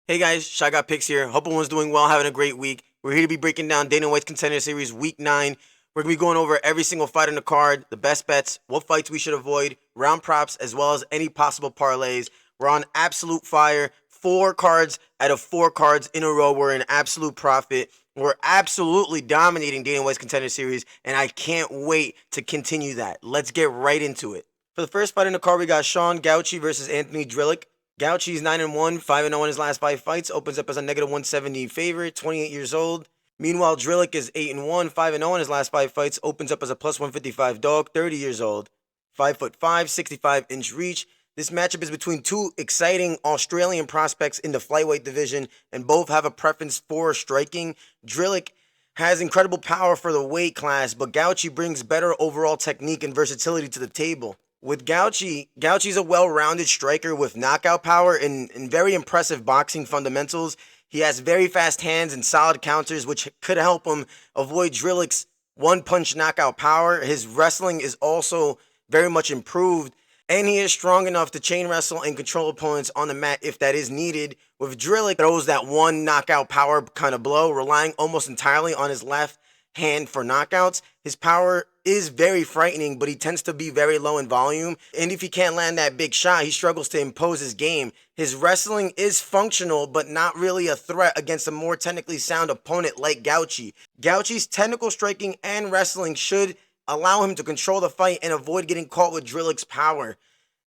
Hey guys, Shy Got Picks here. Hope everyone's doing well, having a great week. We're here to be breaking down Dana White's Contender Series Week 9. We're going to be going over every single fight on the card, the best bets, what fights we should avoid, round props, as well as any possible parlays. We're on absolute fire. 4 cards out of 4 cards in a row. We're in absolute profit. We're absolutely dominating Dana White's Contender Series, and I can't wait to continue that. Let's get right into it. For the first fight in the card, we got Sean Gauci versus Anthony Drilich. Gauci's 9-1, 5-0 in his last 5 fights. Opens up as a -170 favorite, 28 years old. Meanwhile, Drilich is 8-1, 5-0 in his last 5 fights. Opens up as a +155 dog, 30 years old. 5'5", 65-inch reach. This matchup is between 2 exciting Australian prospects in the flyweight division, and both have a preference for striking. Drilich has incredible power for the weight class, but Gauci brings better overall technique and versatility to the table. With Gauci's a well-rounded striker with knockout power and very impressive boxing fundamentals. He has very fast hands and solid counters, which could help him avoid Drilich's one-punch knockout power. His wrestling is also very much improved, and he is strong enough to chain wrestle and control opponents on the mat if that is needed. With Drilich, throws that one knockout power kind of blow, relying almost entirely on his left hand for knockouts. His power is very frightening, but he tends to be very low in volume, and if he can't land that big shot, he struggles to impose his game. His wrestling is functional, but not really a threat against a more technically sound opponent like Gauci. Gauci's technical striking and wrestling should allow him to control the fight and avoid getting caught with Drilich's power,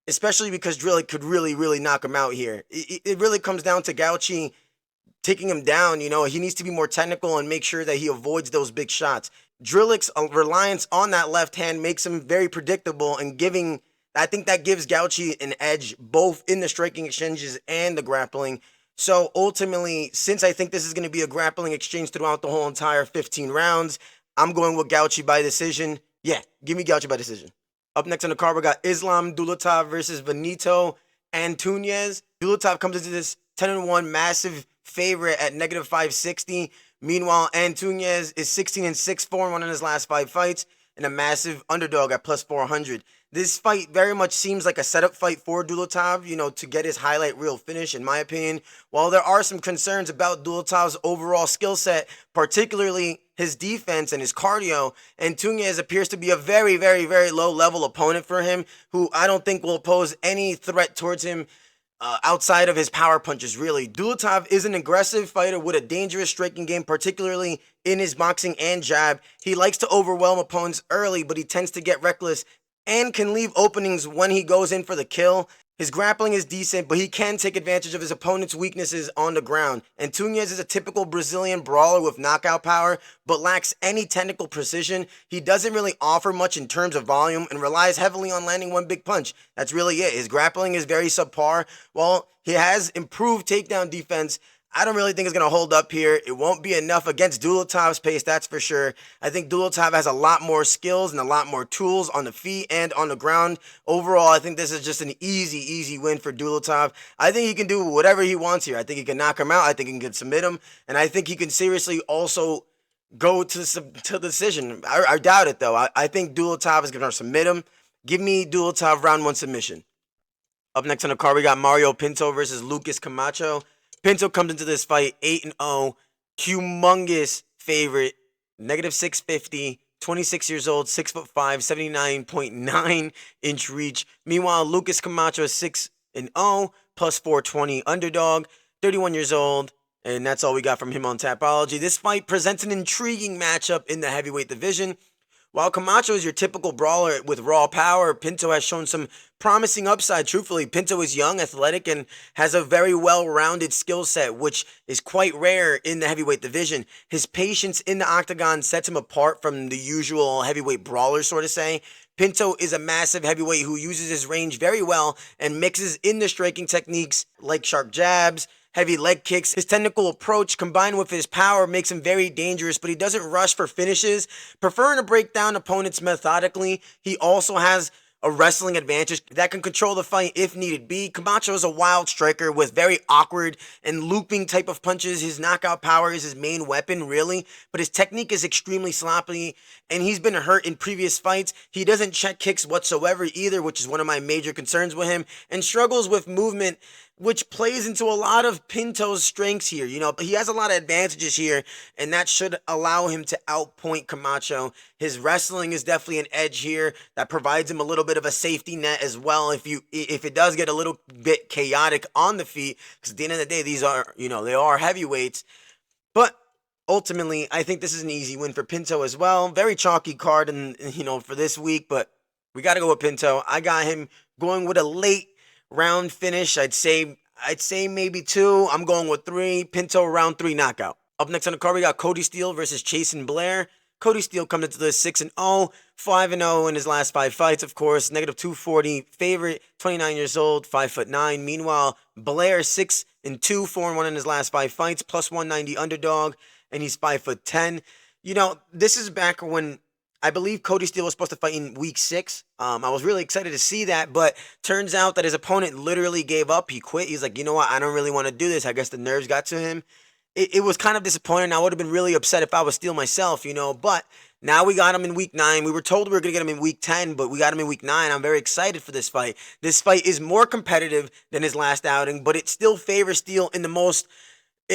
especially because Drilich could really knock him out here. It really comes down to Gauci taking him down. He needs to be more technical and make sure that he avoids those big shots. Drilich's reliance on that left hand makes him very predictable and I think that gives Gauci an edge both in the striking exchanges and the grappling. So ultimately, since I think this is going to be a grappling exchange throughout the whole entire 15 rounds, I'm going with Gauci by decision. Yeah, give me Gauci by decision. Up next on the card, we got Islem Dulatov versus Vanilto Antunes. Dulatov comes into this 10-1 massive favorite at -560. Meanwhile, Antunes is 16-6, 4-1 in his last 5 fights, and a massive underdog at +400. This fight very much seems like a setup fight for Dulatov, to get his highlight reel finish, in my opinion. While there are some concerns about Dulatov's overall skill set, particularly his defense and his cardio, Antunes appears to be a very low level opponent for him, who I don't think will pose any threat towards him outside of his power punches, really. Dulatov is an aggressive fighter with a dangerous striking game, particularly in his boxing and jab. He likes to overwhelm opponents early, but he tends to get reckless and can leave openings when he goes in for the kill. His grappling is decent, but he can take advantage of his opponent's weaknesses on the ground. Antunes is a typical Brazilian brawler with knockout power, but lacks any technical precision. He doesn't really offer much in terms of volume and relies heavily on landing one big punch. That's really it. His grappling is very subpar. While he has improved takedown defense, I don't really think it's going to hold up here. It won't be enough against Dulatov's pace, that's for sure. I think Dulatov has a lot more skills and a lot more tools on the feet and on the ground. Overall, I think this is just an easy win for Dulatov. I think he can do whatever he wants here. I think he can knock him out. I think he can submit him. And I think he can seriously also go to the decision. I doubt it, though. I think Dulatov is going to submit him. Give me Dulatov round 1 submission. Up next on the card, we got Mario Pinto versus Lucas Camacho. Pinto comes into this fight 8-0, humongous favorite, -650, 26 years old, 6'5", 79.9-inch reach. Meanwhile, Lucas Camacho is 6-0, +420 underdog, 31 years old, and that's all we got from him on Tapology. This fight presents an intriguing matchup in the heavyweight division. While Camacho is your typical brawler with raw power, Pinto has shown some promising upside. Truthfully, Pinto is young, athletic, and has a very well-rounded skill set, which is quite rare in the heavyweight division. His patience in the octagon sets him apart from the usual heavyweight brawlers, so to say. Pinto is a massive heavyweight who uses his range very well and mixes in the striking techniques like sharp jabs, heavy leg kicks. His technical approach combined with his power makes him very dangerous, but he doesn't rush for finishes, preferring to break down opponents methodically. He also has a wrestling advantage that can control the fight if needed be. Camacho is a wild striker with very awkward and looping type of punches. His knockout power is his main weapon, really, but his technique is extremely sloppy, and he's been hurt in previous fights. He doesn't check kicks whatsoever either, which is one of my major concerns with him, and struggles with movement which plays into a lot of Pinto's strengths here. You know, he has a lot of advantages here, and that should allow him to outpoint Camacho. His wrestling is definitely an edge here that provides him a little bit of a safety net as well if it does get a little bit chaotic on the feet, because at the end of the day, these are, you know, they are heavyweights. But ultimately, I think this is an easy win for Pinto as well. Very chalky card, and you know, for this week, but we got to go with Pinto. I got him going with a late round finish. I'd say maybe 2. I'm going with 3. Pinto round 3 knockout. Up next on the card, we got Cody Steele versus Chasen Blair. Cody Steele comes into this 6-0, 5-0 in his last 5 fights, of course. Negative 240 favorite, 29 years old, 5'9". Meanwhile, Blair 6-2, 4-1 in his last 5 fights, plus 190 underdog, and he's 5'10". You know, this is back when I believe Cody Steele was supposed to fight in week 6. I was really excited to see that, but turns out that his opponent literally gave up. He quit. He's like, you know what? I don't really want to do this. I guess the nerves got to him. It was kind of disappointing. I would have been really upset if I was Steele myself, you know, but now we got him in week 9. We were told we were going to get him in week 10, but we got him in week 9. I'm very excited for this fight. This fight is more competitive than his last outing, but it still favors Steele in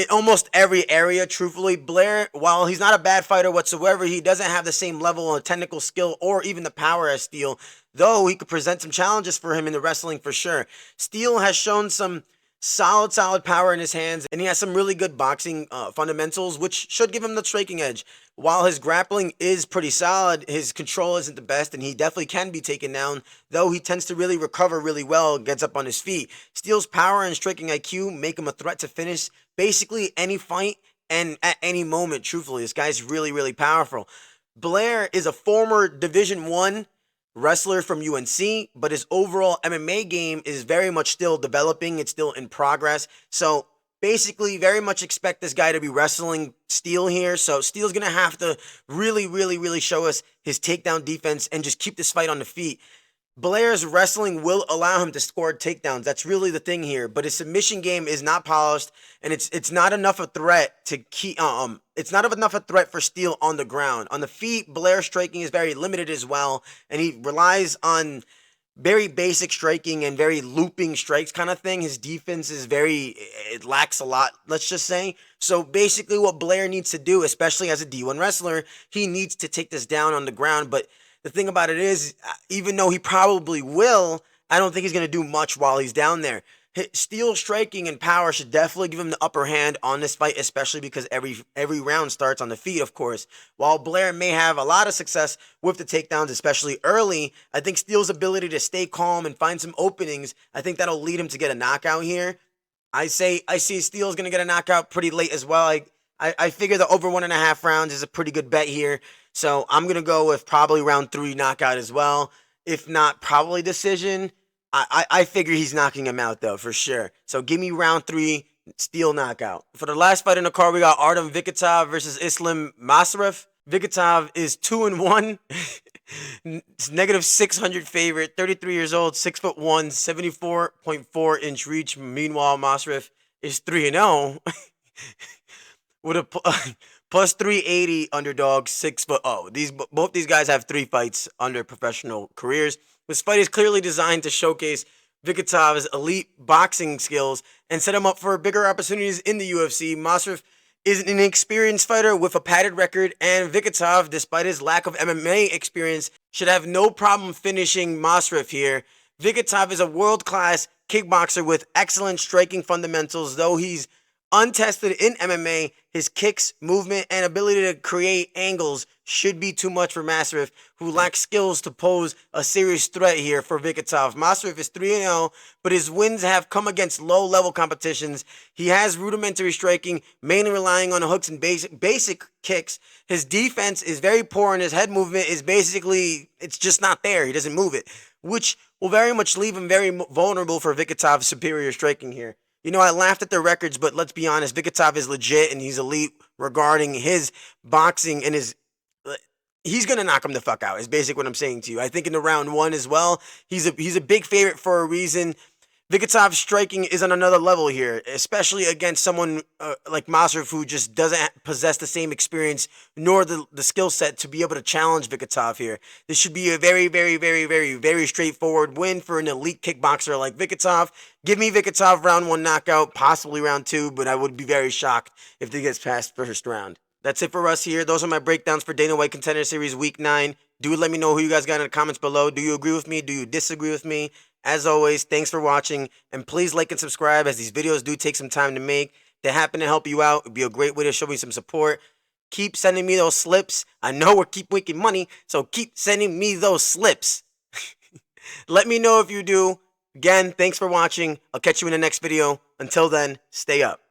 almost every area, truthfully. Blair, while he's not a bad fighter whatsoever, he doesn't have the same level of technical skill or even the power as Steele, though he could present some challenges for him in the wrestling for sure. Steele has shown some solid power in his hands, and he has some really good boxing fundamentals, which should give him the striking edge. While his grappling is pretty solid, his control isn't the best, and he definitely can be taken down, though he tends to really recover really well, gets up on his feet. Steele's power and striking IQ make him a threat to finish basically any fight and at any moment, truthfully. This guy's really powerful. Blair is a former Division 1 wrestler from UNC, but his overall MMA game is very much still developing. It's still in progress. So basically, very much expect this guy to be wrestling Steele here. So Steele's going to have to really show us his takedown defense and just keep this fight on the feet. Blair's wrestling will allow him to score takedowns. That's really the thing here. But his submission game is not polished, and it's not enough a threat to keep. It's not enough a threat for Steele on the ground. On the feet, Blair's striking is very limited as well, and he relies on very basic striking and very looping strikes kind of thing. His defense is it lacks a lot, let's just say. So basically, what Blair needs to do, especially as a D1 wrestler, he needs to take this down on the ground. But the thing about it is, even though he probably will, I don't think he's going to do much while he's down there. Steele's striking and power should definitely give him the upper hand on this fight, especially because every round starts on the feet, of course. While Blair may have a lot of success with the takedowns, especially early, I think Steele's ability to stay calm and find some openings, I think that'll lead him to get a knockout here. I see Steele's going to get a knockout pretty late as well. I figure the over 1.5 rounds is a pretty good bet here. So I'm going to go with probably round 3 knockout as well. If not, probably decision. I figure he's knocking him out, though, for sure. So give me round 3, Steele knockout. For the last fight in the card, we got Artem Vakhitov versus Islem Masraf. Vakhitov is 2-1. Negative 600 favorite, 33 years old, 6'1", 74.4-inch reach. Meanwhile, Masraf is 3-0 with a plus 380 underdog, 6'0". Both these guys have 3 fights under professional careers. This fight is clearly designed to showcase Vakhitov's elite boxing skills and set him up for bigger opportunities in the UFC. Masraf is an inexperienced fighter with a padded record, and Vakhitov, despite his lack of MMA experience, should have no problem finishing Masraf here. Vakhitov is a world-class kickboxer with excellent striking fundamentals, though he's untested in MMA. His kicks, movement, and ability to create angles should be too much for Masraf, who lacks skills to pose a serious threat here for Vakhitov. Masraf is 3-0, but his wins have come against low-level competitions. He has rudimentary striking, mainly relying on hooks and basic kicks. His defense is very poor, and his head movement is it's just not there. He doesn't move it, which will very much leave him very vulnerable for Vakhitov's superior striking here. You know, I laughed at their records, but let's be honest, Vakhitov is legit, and he's elite regarding his boxing, and he's going to knock him the fuck out, is basically what I'm saying to you. I think in the round 1 as well, he's a big favorite for a reason. Vikhitov striking is on another level here, especially against someone like Masraf, who just doesn't possess the same experience nor the skill set to be able to challenge Vakhitov here. This should be a very, very, very, very, very straightforward win for an elite kickboxer like Vakhitov. Give me Vakhitov round 1 knockout, possibly round 2, but I would be very shocked if he gets past first round. That's it for us here. Those are my breakdowns for Dana White Contender Series Week 9. Do let me know who you guys got in the comments below. Do you agree with me? Do you disagree with me? As always, thanks for watching, and please like and subscribe, as these videos do take some time to make. If they happen to help you out, it would be a great way to show me some support. Keep sending me those slips. I know we're keep making money, so keep sending me those slips. Let me know if you do. Again, thanks for watching. I'll catch you in the next video. Until then, stay up.